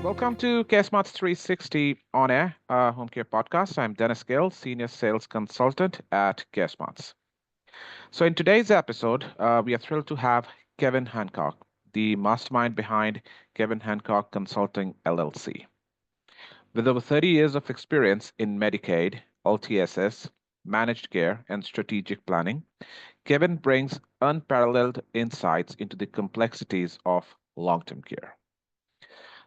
Welcome to CareSmart's 360 On Air Home Care Podcast. I'm Dennis Gill, Senior Sales Consultant at CareSmarts. So, in today's episode, we are thrilled to have Kevin Hancock, the mastermind behind Kevin Hancock Consulting LLC. With over 30 years of experience in Medicaid, LTSS, managed care, and strategic planning, Kevin brings unparalleled insights into the complexities of long term care.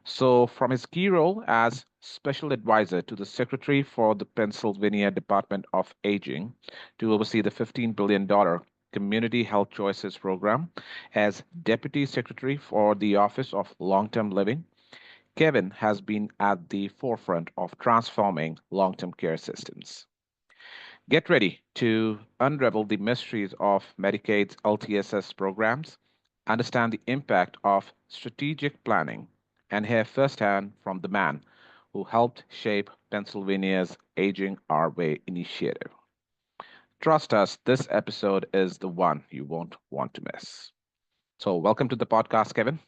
So, from his key role as special advisor to the Secretary for the Pennsylvania Department of Aging to oversee the $15 billion Community HealthChoices Program, as Deputy Secretary for the Office of Long-Term Living, Kevin has been at the forefront of transforming long-term care systems. Get ready to unravel the mysteries of Medicaid's LTSS programs, understand the impact of strategic planning, and hear firsthand from the man who helped shape Pennsylvania's Aging Our Way initiative. Trust us, this episode is the one you won't want to miss. So, welcome to the podcast, Kevin.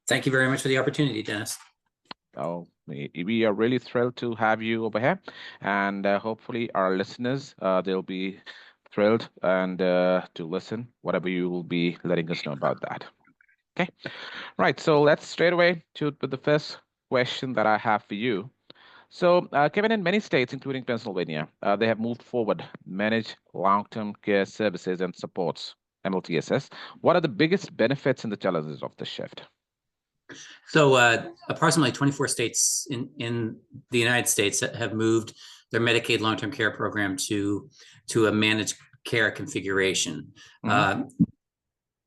Thank you very much for the opportunity, Dennis. Oh, we are really thrilled to have you over here, and hopefully our listeners, they'll be thrilled and to listen whatever you will be letting us know about that. Okay, right. So let's straight away to with the first question that I have for you. So, Kevin, in many states, including Pennsylvania, they have moved forward managed long-term care services and supports, MLTSS. What are the biggest benefits and the challenges of this shift? So approximately 24 states in the United States have moved their Medicaid long-term care program to a managed care configuration.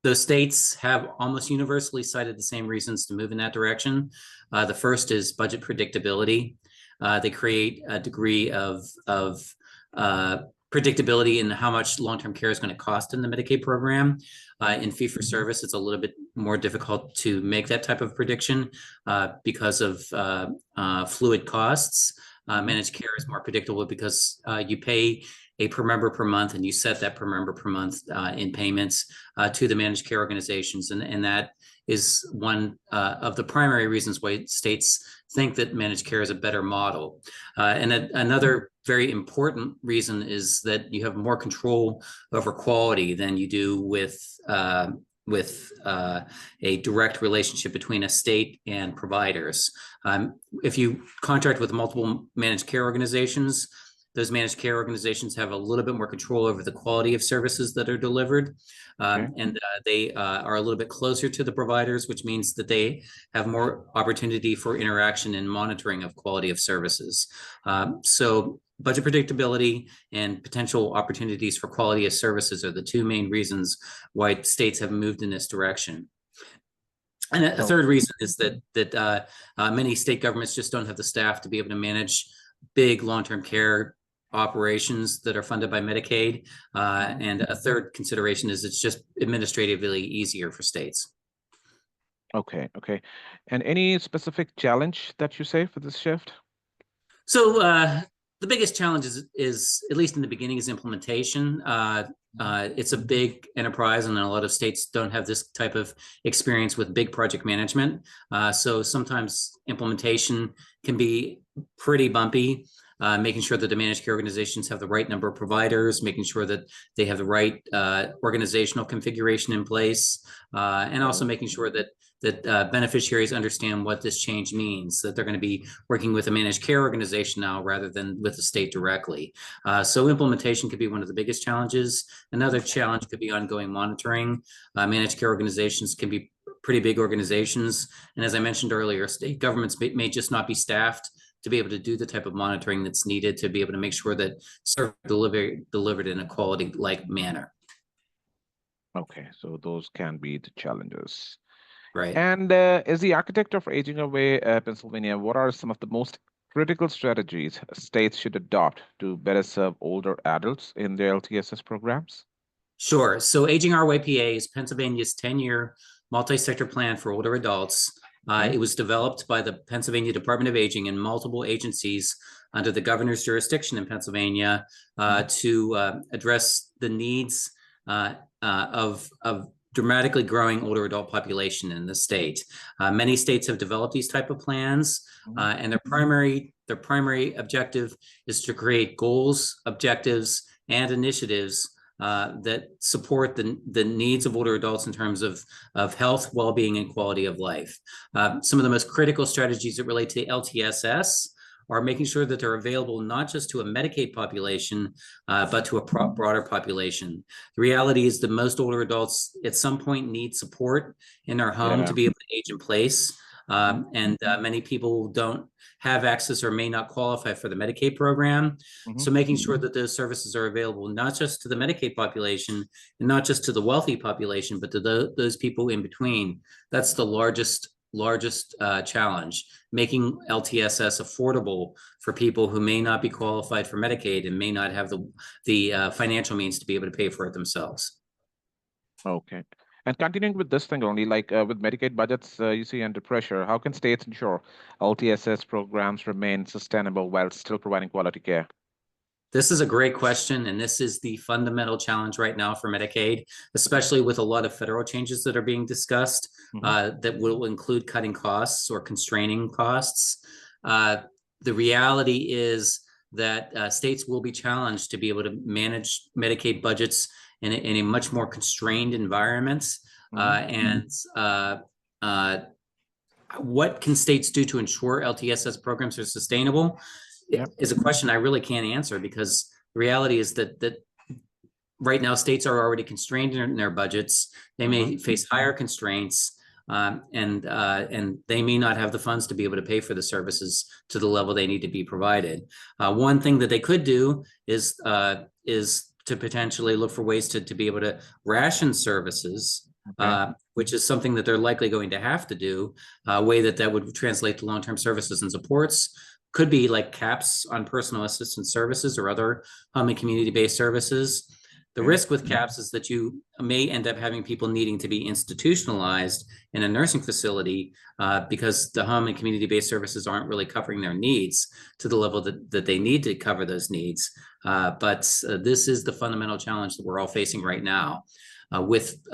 Those states have almost universally cited the same reasons to move in that direction. The first is budget predictability. They create a degree of predictability in how much long-term care is going to cost in the Medicaid program. In fee-for-service, it's a little bit more difficult to make that type of prediction because of fluid costs. Managed care is more predictable because you pay a per member per month, and you set that per member per month in payments to the managed care organizations. And that is one of the primary reasons why states think that managed care is a better model. And another very important reason is that you have more control over quality than you do with a direct relationship between a state and providers. If you contract with multiple managed care organizations, those managed care organizations have a little bit more control over the quality of services that are delivered. And they are a little bit closer to the providers, which means that they have more opportunity for interaction and monitoring of quality of services. So budget predictability and potential opportunities for quality of services are the two main reasons why states have moved in this direction. And a third reason is that many state governments just don't have the staff to be able to manage big long-term care operations that are funded by Medicaid. And a third consideration is it's just administratively easier for states. Okay. And any specific challenge that you say for this shift? So the biggest challenge is, at least in the beginning, is implementation. It's a big enterprise, and a lot of states don't have this type of experience with big project management. So sometimes implementation can be pretty bumpy. Making sure that the managed care organizations have the right number of providers, making sure that they have the right organizational configuration in place, and also making sure that beneficiaries understand what this change means, that they're going to be working with a managed care organization now rather than with the state directly. So implementation could be one of the biggest challenges. Another challenge could be ongoing monitoring. Managed care organizations can be pretty big organizations. And as I mentioned earlier, state governments may just not be staffed to be able to do the type of monitoring that's needed to be able to make sure that service delivered in a quality-like manner. Okay, so those can be the challenges. Right. And as the architect of Aging Away, Pennsylvania, what are some of the most critical strategies states should adopt to better serve older adults in their LTSS programs? Sure. So Aging Our Way PA is Pennsylvania's 10-year multi-sector plan for older adults. It was developed by the Pennsylvania Department of Aging and multiple agencies under the governor's jurisdiction in Pennsylvania to address the needs of dramatically growing older adult population in the state. Many states have developed these type of plans, and their primary objective is to create goals, objectives, and initiatives that support the needs of older adults in terms of health, well-being, and quality of life. Some of the most critical strategies that relate to LTSS are making sure that they're available not just to a Medicaid population, but to a broader population. The reality is that most older adults at some point need support in their home to be able to age in place. And many people don't have access or may not qualify for the Medicaid program. So making sure that those services are available, not just to the Medicaid population and not just to the wealthy population, but to those people in between. That's the largest challenge, making LTSS affordable for people who may not be qualified for Medicaid and may not have the financial means to be able to pay for it themselves. Okay. And continuing with this thing only, like with Medicaid budgets, you see under pressure, how can states ensure LTSS programs remain sustainable while still providing quality care? This is a great question, and this is the fundamental challenge right now for Medicaid, especially with a lot of federal changes that are being discussed that will include cutting costs or constraining costs. The reality is that states will be challenged to be able to manage Medicaid budgets in a much more constrained environment. What can states do to ensure LTSS programs are sustainable? Is a question I really can't answer, because the reality is that right now states are already constrained in their budgets. They may face higher constraints, and they may not have the funds to be able to pay for the services to the level they need to be provided. One thing that they could do is to potentially look for ways to be able to ration services, which is something that they're likely going to have to do, a way that would translate to long-term services and supports. Could be like caps on personal assistance services or other home and community-based services. The risk with caps is that you may end up having people needing to be institutionalized in a nursing facility because the home and community-based services aren't really covering their needs to the level that they need to cover those needs. But this is the fundamental challenge that we're all facing right now. With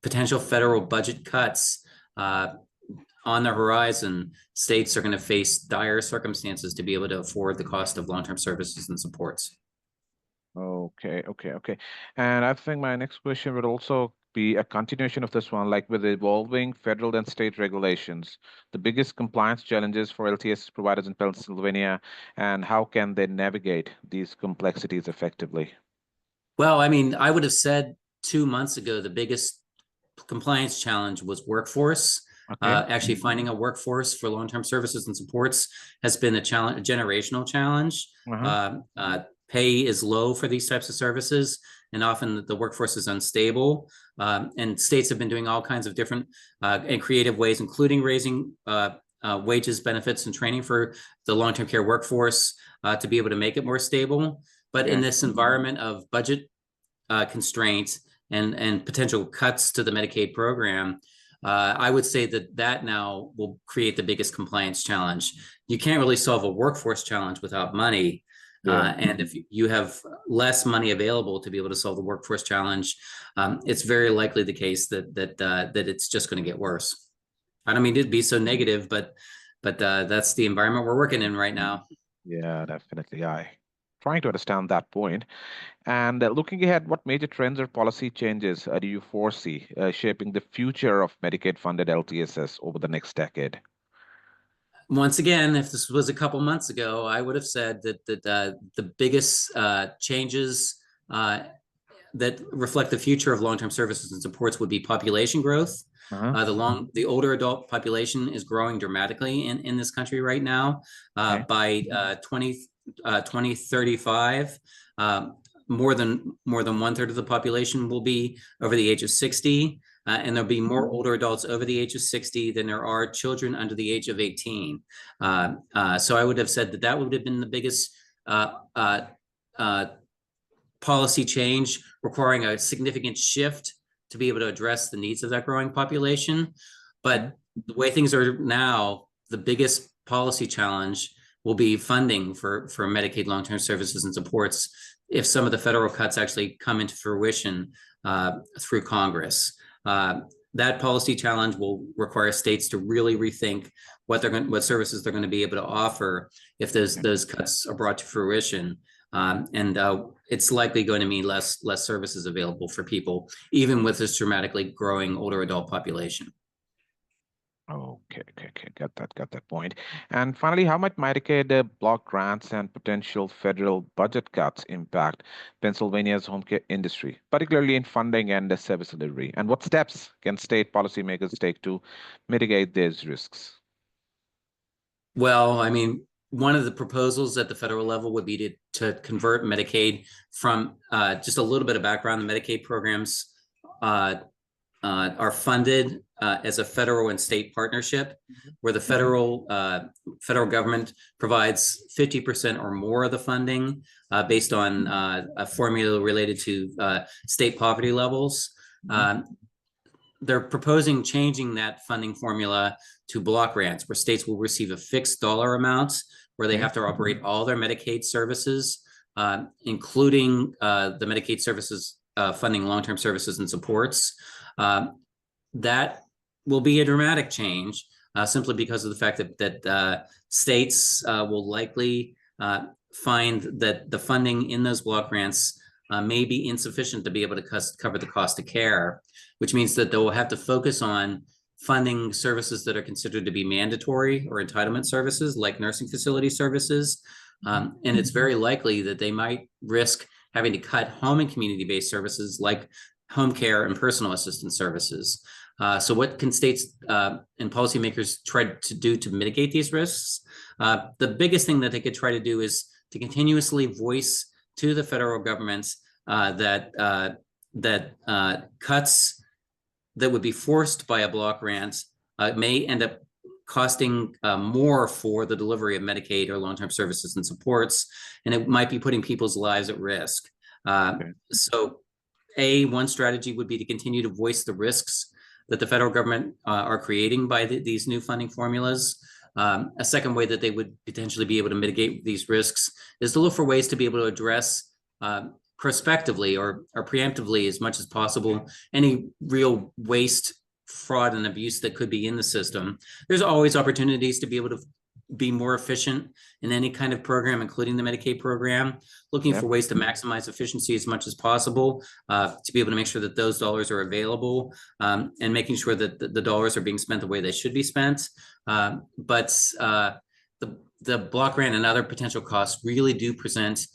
potential federal budget cuts on the horizon, states are going to face dire circumstances to be able to afford the cost of long-term services and supports. Okay. And I think my next question would also be a continuation of this one, like with evolving federal and state regulations, the biggest compliance challenges for LTSS providers in Pennsylvania, and how can they navigate these complexities effectively? Well, I mean, I would have said 2 months ago, the biggest compliance challenge was workforce. Actually finding a workforce for long-term services and supports has been a generational challenge. Pay is low for these types of services, and often the workforce is unstable. And states have been doing all kinds of different and creative ways, including raising wages, benefits, and training for the long-term care workforce to be able to make it more stable. But in this environment of budget constraints and potential cuts to the Medicaid program, I would say that now will create the biggest compliance challenge. You can't really solve a workforce challenge without money. And if you have less money available to be able to solve the workforce challenge, it's very likely the case that it's just going to get worse. I don't mean to be so negative, but that's the environment we're working in right now. Yeah, definitely. Trying to understand that point. And looking ahead, what major trends or policy changes do you foresee shaping the future of Medicaid-funded LTSS over the next decade? Once again, if this was a couple months ago, I would have said that the biggest changes that reflect the future of long-term services and supports would be population growth. The older adult population is growing dramatically in this country right now. By 2035, more than 1/3 of the population will be over the age of 60. And there'll be more older adults over the age of 60 than there are children under the age of 18. So I would have said that would have been the biggest policy change, requiring a significant shift to be able to address the needs of that growing population. But the way things are now, the biggest policy challenge will be funding for Medicaid long-term services and supports if some of the federal cuts actually come into fruition through Congress. That policy challenge will require states to really rethink what services they're going to be able to offer if those cuts are brought to fruition. It's likely going to mean less services available for people, even with this dramatically growing older adult population. Okay. Got that point. And finally, how might Medicaid block grants and potential federal budget cuts impact Pennsylvania's home care industry, particularly in funding and service delivery? And what steps can state policymakers take to mitigate these risks? Well, I mean, one of the proposals at the federal level would be to convert Medicaid from just a little bit of background. The Medicaid programs are funded as a federal and state partnership, where the federal government provides 50% or more of the funding based on a formula related to state poverty levels. They're proposing changing that funding formula to block grants, where states will receive a fixed dollar amount, where they have to operate all their Medicaid services, including the Medicaid services funding long-term services and supports. That will be a dramatic change, simply because of the fact that states will likely find that the funding in those block grants may be insufficient to be able to cover the cost of care, which means that they will have to focus on funding services that are considered to be mandatory or entitlement services, like nursing facility services. And it's very likely that they might risk having to cut home and community-based services like home care and personal assistance services. So what can states and policymakers try to do to mitigate these risks? The biggest thing that they could try to do is to continuously voice to the federal government that cuts that would be forced by a block grant may end up costing more for the delivery of Medicaid or long-term services and supports, and it might be putting people's lives at risk. So one strategy would be to continue to voice the risks that the federal government are creating by these new funding formulas. A second way that they would potentially be able to mitigate these risks is to look for ways to be able to address prospectively or preemptively, as much as possible, any real waste, fraud, and abuse that could be in the system. There's always opportunities to be able to be more efficient in any kind of program, including the Medicaid program, looking for ways to maximize efficiency as much as possible, to be able to make sure that those dollars are available, and making sure that the dollars are being spent the way they should be spent. But the block grant and other potential costs really do present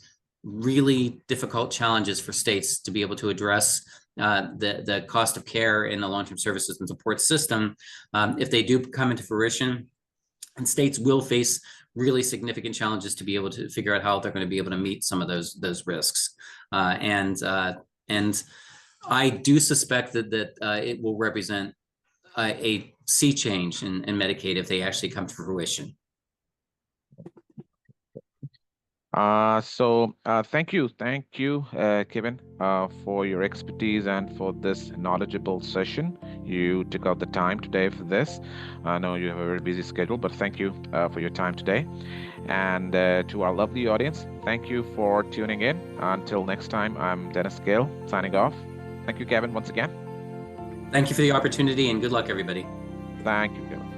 really difficult challenges for states to be able to address the cost of care in the long-term services and support system. If they do come into fruition, and states will face really significant challenges to be able to figure out how they're going to be able to meet some of those risks. And I do suspect that it will represent a sea change in Medicaid if they actually come to fruition. Thank you, Kevin, for your expertise and for this knowledgeable session. You took out the time today for this. I know you have a very busy schedule, but thank you for your time today. And to our lovely audience, thank you for tuning in. Until next time, I'm Dennis Gale, signing off. Thank you, Kevin, once again. Thank you for the opportunity, and good luck, everybody. Thank you, Kevin.